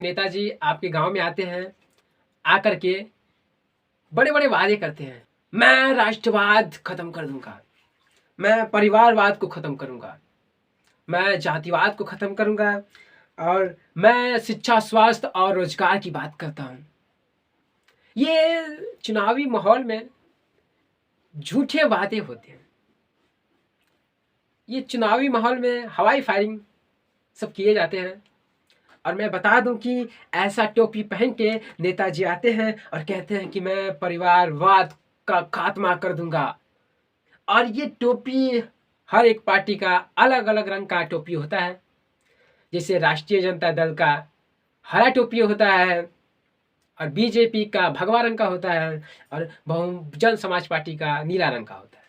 नेताजी आपके गांव में आते हैं, आकर के बड़े बड़े वादे करते हैं। मैं राष्ट्रवाद खत्म कर दूंगा, मैं परिवारवाद को खत्म करूंगा, मैं जातिवाद को खत्म करूंगा और मैं शिक्षा, स्वास्थ्य और रोजगार की बात करता हूं। ये चुनावी माहौल में झूठे वादे होते हैं। ये चुनावी माहौल में हवाई फायरिंग सब किए जाते हैं। और मैं बता दूं कि ऐसा टोपी पहन के नेताजी आते हैं और कहते हैं कि मैं परिवारवाद का खात्मा कर दूंगा। और ये टोपी हर एक पार्टी का अलग अलग रंग का टोपी होता है। जैसे राष्ट्रीय जनता दल का हरा टोपी होता है और बीजेपी का भगवा रंग का होता है और बहुजन समाज पार्टी का नीला रंग का होता है।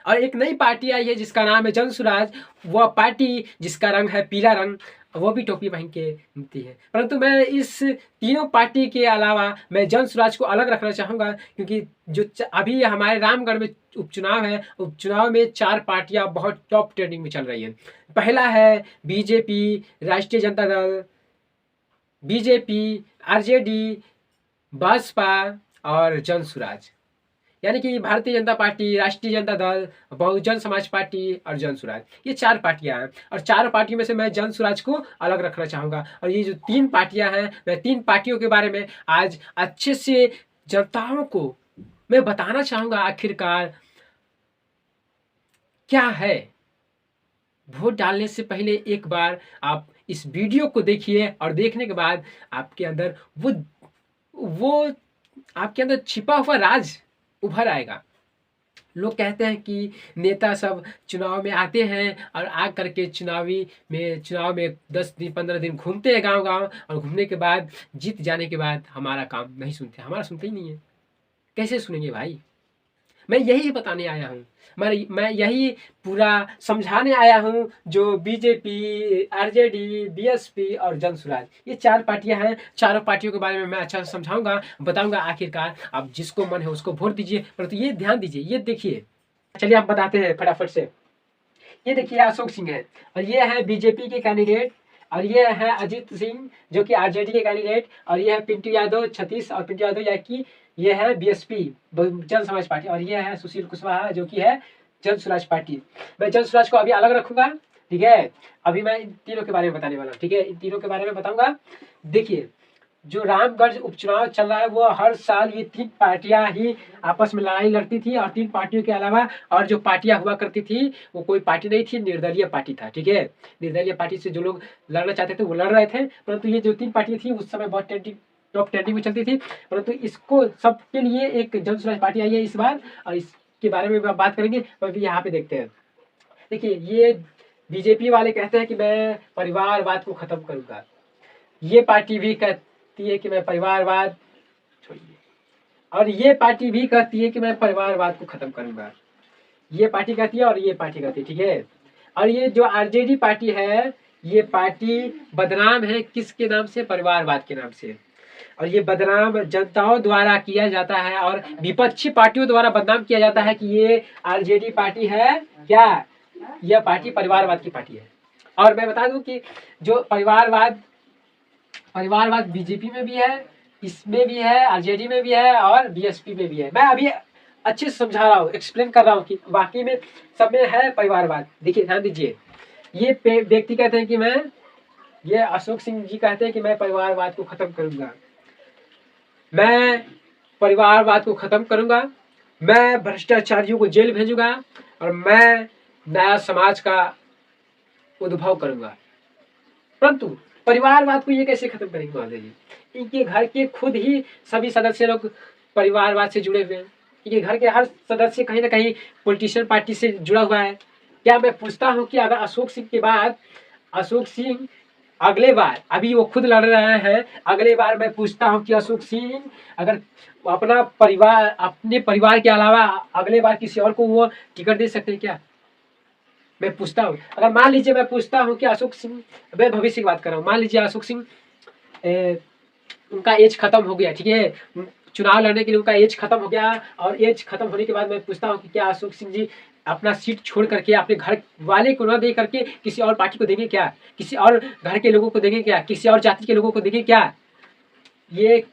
और एक नई पार्टी आई है जिसका नाम है जन स्वराज। वह पार्टी जिसका रंग है पीला रंग, वो भी टोपी पहन के घूमती है। परंतु मैं इस तीनों पार्टी के अलावा मैं जन स्वराज को अलग रखना चाहूँगा, क्योंकि जो अभी हमारे रामगढ़ में उपचुनाव है, उपचुनाव में 4 पार्टियां बहुत टॉप ट्रेंडिंग में चल रही है। पहला है बीजेपी, राष्ट्रीय जनता दल, बीजेपी, आरजेडी, बसपा और जन स्वराज। यानी कि भारतीय जनता पार्टी, राष्ट्रीय जनता दल, बहुजन समाज पार्टी और जन स्वराज, ये 4 पार्टियां हैं। और 4 पार्टियों में से मैं जन स्वराज को अलग रखना चाहूँगा। और ये जो 3 पार्टियां हैं, मैं 3 पार्टियों के बारे में आज अच्छे से जनताओं को मैं बताना चाहूँगा आखिरकार क्या है। वोट डालने से पहले एक बार आप इस वीडियो को देखिए और देखने के बाद आपके अंदर वो आपके अंदर छिपा हुआ राज उभर आएगा। लोग कहते हैं कि नेता सब चुनाव में आते हैं और आ करके चुनाव में 10 दिन 15 दिन घूमते हैं गांव गांव, और घूमने के बाद जीत जाने के बाद हमारा काम नहीं सुनते, हमारा सुनते ही नहीं है। कैसे सुनेंगे भाई? मैं यही बताने आया हूँ, मैं यही पूरा समझाने आया हूँ। जो बीजेपी, आरजेडी, बीएसपी और जन स्वराज, ये 4 पार्टियां हैं। चारों पार्टियों के बारे में मैं अच्छा से समझाऊंगा, बताऊंगा। आखिरकार आप जिसको मन है उसको वोट दीजिए, परंतु ये ध्यान दीजिए, ये देखिए। चलिए आप बताते हैं फटाफट से। ये देखिए अशोक सिंह है और ये है बीजेपी के कैंडिडेट, और ये है अजीत सिंह जो कि आरजेडी के कैंडिडेट, और ये है पिंटू यादव छत्तीस, और पिंटू यादव की ये है बीएसपी, बहुजन समाज पार्टी, और ये है सुशील कुशवाहा जो कि है जन स्वराज पार्टी। मैं जन स्वराज को अभी अलग रखूंगा, ठीक है। अभी मैं इन तीनों के बारे में बताने वाला हूँ, ठीक है। इन तीनों के बारे में बताऊंगा। देखिए, जो रामगढ़ उपचुनाव चल रहा है वो हर साल ये 3 पार्टियां ही आपस में लड़ाई लड़ती थी, और 3 पार्टियों के अलावा और जो पार्टियां हुआ करती थी वो कोई पार्टी नहीं थी, निर्दलीय पार्टी था, ठीक है। निर्दलीय पार्टी से जो लोग लड़ना चाहते थे वो लड़ रहे थे, परंतु ये जो 3 पार्टियां थी उस समय बहुत टॉप ट्रेंडिंग में चलती थी। परंतु इसको सबके लिए एक जन स्वराज पार्टी आई है इस बार, और इसके बारे में बात करेंगे। अभी यहाँ पे देखते हैं। देखिए, ये बीजेपी वाले कहते हैं कि मैं परिवारवाद को खत्म करूंगा। ये पार्टी भी कहती है कि मैं परिवारवाद छोड़िए, और ये पार्टी भी कहती है कि मैं परिवारवाद को खत्म करूंगा। ये पार्टी कहती है और ये पार्टी कहती है, ठीक है। और ये जो आरजेडी पार्टी है, ये पार्टी बदनाम है किसके नाम से? परिवारवाद के नाम से। और ये बदनाम जनताओं द्वारा किया जाता है और विपक्षी पार्टियों द्वारा बदनाम किया जाता है कि ये आरजेडी पार्टी है क्या, यह पार्टी परिवारवाद की पार्टी है। और मैं बता दूं कि जो परिवारवाद बीजेपी में भी है, इसमें भी है, आरजेडी में भी है और बीएसपी में भी है। मैं अभी अच्छे से समझा रहा हूँ, एक्सप्लेन कर रहा हूँ कि बाकी में सब में है परिवारवाद। देखिए, ध्यान दीजिए। ये व्यक्ति कहते हैं कि ये अशोक सिंह जी कहते हैं कि मैं परिवारवाद को खत्म करूंगा, मैं परिवारवाद को खत्म करूंगा, मैं भ्रष्टाचारियों को जेल भेजूंगा, और मैं नया समाज का उद्भव करूंगा। परंतु परिवारवाद को ये कैसे खत्म करेंगे महोदय जी? इनके घर के खुद ही सभी सदस्य लोग परिवारवाद से जुड़े हुए हैं। इनके घर के हर सदस्य कहीं ना कहीं पॉलिटिशियन पार्टी से जुड़ा हुआ है। क्या मैं पूछता हूँ कि अगर अशोक सिंह के बाद अशोक सिंह अगले बार, अभी वो खुद लड़ रहे हैं, अगले बार मैं पूछता हूँ कि अशोक सिंह अगर अपने परिवार के अलावा अगले बार किसी और को वो टिकट दे सकते हैं क्या? मैं पूछता हूँ। अगर मान लीजिए मैं पूछता हूँ कि अशोक सिंह, मैं भविष्य की बात कर रहा हूँ, मान लीजिए अशोक सिंह उनका एज खत्म हो गया, ठीक है, चुनाव लड़ने के लिए उनका एज खत्म हो गया, और एज खत्म होने के बाद मैं पूछता हूँ कि क्या अशोक सिंह जी अपना सीट छोड़ करके अपने घर वाले को न दे करके किसी और पार्टी को देंगे क्या? किसी और घर के लोगों को देंगे क्या? किसी और जाति के लोगों को देंगे क्या? ये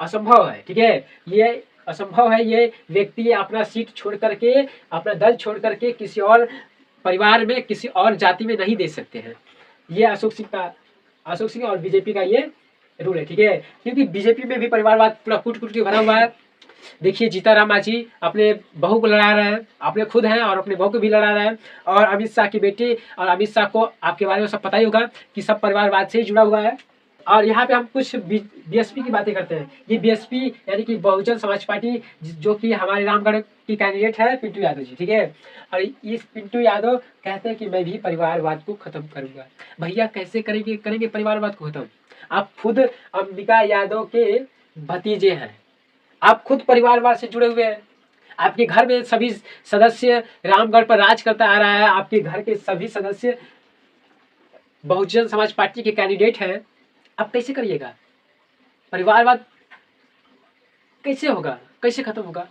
असंभव है, ठीक है? ये असंभव है। ये व्यक्ति अपना सीट छोड़ करके, अपना दल छोड़ करके किसी और परिवार में, किसी और जाति में नहीं दे सकते हैं। ये अशोक सिंह और बीजेपी का ये रूल है, ठीक है? क्योंकि बीजेपी में भी परिवारवाद पूरा कूट-कूट के भरा हुआ है। देखिए जीताराम मांझी अपने बहू को लड़ा रहे हैं, अपने खुद हैं और अपने बहू को भी लड़ा रहे हैं। और अमित शाह की बेटी, और अमित शाह को आपके बारे में सब पता ही होगा कि सब परिवारवाद से ही जुड़ा हुआ है। और यहाँ पे हम कुछ बीएसपी की बातें करते हैं। ये बीएसपी यानी कि बहुजन समाज पार्टी, जो कि हमारे रामगढ़ की कैंडिडेट है पिंटू यादव जी, ठीक है? और इस पिंटू यादव कहते हैं कि मैं भी परिवारवाद को खत्म करूंगा। भैया कैसे करेंगे परिवारवाद को खत्म? आप खुद अंबिका यादव के भतीजे हैं, आप खुद परिवारवाद से जुड़े हुए हैं। आपके घर में सभी सदस्य रामगढ़ पर राज करता आ रहा है। आपके घर के सभी सदस्य बहुजन समाज पार्टी के कैंडिडेट हैं। आप कैसे करिएगा? परिवारवाद कैसे होगा, कैसे खत्म होगा?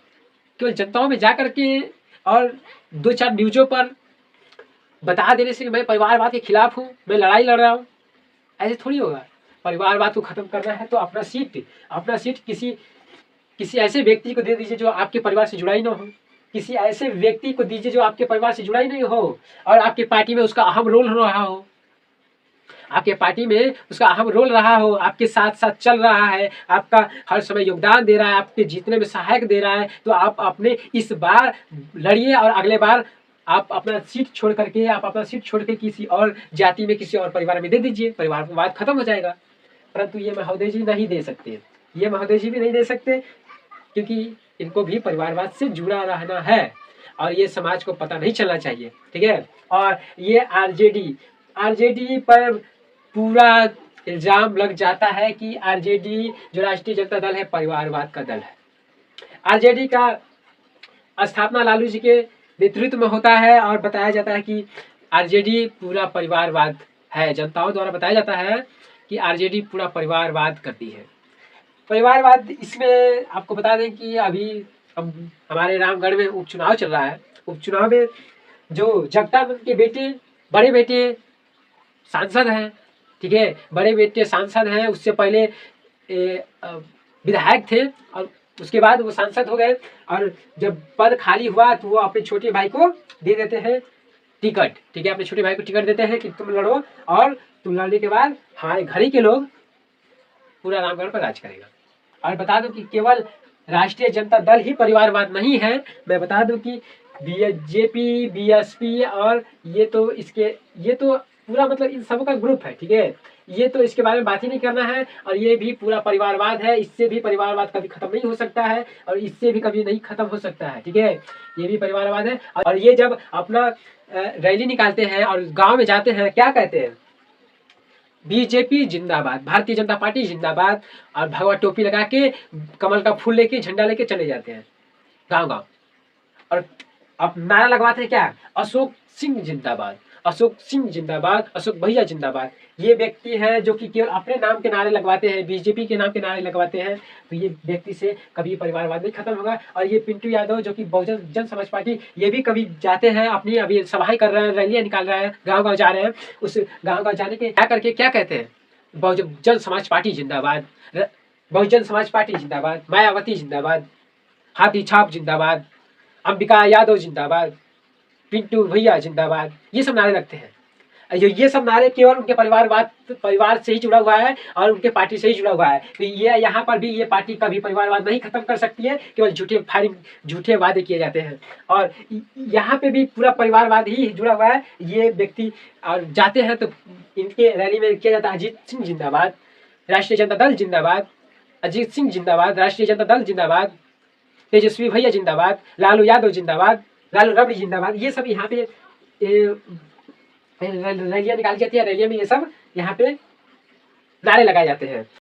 केवल जनताओं में जाकर के और 2-4 न्यूज़ों पर बता देने से कि मैं परिवारवाद के खिलाफ हूँ, मैं लड़ाई लड़ रहा हूँ, ऐसे थोड़ी होगा। परिवारवाद को खत्म करना है तो अपना सीट किसी ऐसे व्यक्ति को दे दीजिए जो आपके परिवार से जुड़ा ही ना हो। किसी ऐसे व्यक्ति को दीजिए जो आपके परिवार से जुड़ा ही नहीं हो और आपकी पार्टी में उसका अहम रोल रहा हो, आपके पार्टी में उसका अहम रोल रहा हो, आपके साथ साथ चल रहा है, आपका हर समय योगदान दे रहा है, आपके जीतने में सहायक दे रहा है, तो आप अपने इस बार लड़िए और अगले बार आप अपना सीट छोड़ के किसी और जाति में, किसी और परिवार में दे दीजिए। परिवारवाद खत्म हो जाएगा। परंतु ये महोदय जी नहीं दे सकते, ये महोदय जी भी नहीं दे सकते, क्योंकि इनको भी परिवारवाद से जुड़ा रहना है और ये समाज को पता नहीं चलना चाहिए, ठीक है? और ये आरजेडी पर पूरा इल्जाम लग जाता है कि आरजेडी जो राष्ट्रीय जनता दल है परिवारवाद का दल है। आरजेडी का स्थापना लालू जी के नेतृत्व में होता है और बताया जाता है कि आरजेडी पूरा परिवारवाद है। जनताओं द्वारा बताया जाता है कि आरजेडी पूरा परिवारवाद करती है। परिवारवाद, इसमें आपको बता दें कि अभी हमारे रामगढ़ में उपचुनाव चल रहा है। उपचुनाव में जो जगतानंद के बड़े बेटे सांसद हैं, ठीक है? बड़े बेटे सांसद हैं, उससे पहले विधायक थे और उसके बाद वो सांसद हो गए। और जब पद खाली हुआ तो वो अपने छोटे भाई को दे देते हैं टिकट, ठीक है? अपने छोटे भाई को टिकट देते हैं कि तुम लड़ो, और तुम लड़ने के बाद हमारे घर ही के लोग पूरा रामगढ़ पर राज करेगा। और बता दूं कि केवल राष्ट्रीय जनता दल ही परिवारवाद नहीं है। मैं बता दूं कि बीजेपी, बीएसपी और ये तो पूरा मतलब इन सबों का ग्रुप है, ठीक है? ये तो इसके बारे में बात ही नहीं करना है। और ये भी पूरा परिवारवाद है। इससे भी परिवारवाद कभी खत्म नहीं हो सकता है और इससे भी कभी नहीं खत्म हो सकता है, ठीक है? ये भी परिवारवाद है। और ये जब अपना रैली निकालते हैं और गाँव में जाते हैं, क्या कहते हैं? बीजेपी जिंदाबाद, भारतीय जनता पार्टी जिंदाबाद, और भगवा टोपी लगा के कमल का फूल लेके, झंडा लेके चले जाते हैं गांव-गांव। और अब नारा लगवाते हैं क्या? अशोक सिंह जिंदाबाद, अशोक सिंह जिंदाबाद, अशोक भैया जिंदाबाद। ये व्यक्ति है जो कि केवल अपने नाम के नारे लगवाते हैं, बीजेपी के नाम के नारे लगवाते हैं। तो ये व्यक्ति से कभी परिवारवाद नहीं खत्म होगा। और ये पिंटू यादव जो कि बहुजन जन समाज पार्टी, ये भी कभी जाते हैं, अपनी अभी सभाएं कर रहे हैं, रैलियां निकाल रहे हैं, गाँव-गाँव जा रहे हैं। उस गाँव-गाँव जाने के क्या करके क्या कहते हैं? बहुजन समाज पार्टी जिंदाबाद, बहुजन समाज पार्टी जिंदाबाद, मायावती जिंदाबाद, हाथी छाप जिंदाबाद, अंबिका यादव जिंदाबाद, पिंटू भैया जिंदाबाद, ये सब नारे लगते हैं। ये सब नारे केवल उनके परिवार से ही जुड़ा हुआ है और उनके पार्टी से ही जुड़ा हुआ है। तो ये यहाँ पर भी ये पार्टी कभी परिवारवाद नहीं खत्म कर सकती है, केवल झूठे वादे किए जाते हैं। और यहाँ पे भी पूरा परिवारवाद ही जुड़ा हुआ है। ये व्यक्ति और जाते हैं तो इनके रैली में किया जाता है अजीत सिंह जिंदाबाद, राष्ट्रीय जनता दल जिंदाबाद, अजीत सिंह जिंदाबाद, राष्ट्रीय जनता दल जिंदाबाद, तेजस्वी भैया जिंदाबाद, लालू यादव जिंदाबाद, लालू रबड़ी जिंदाबाद। ये सब यहाँ पे रैलियां निकाली जाती है। रैलियां में ये सब यहाँ पे नारे लगाए जाते हैं।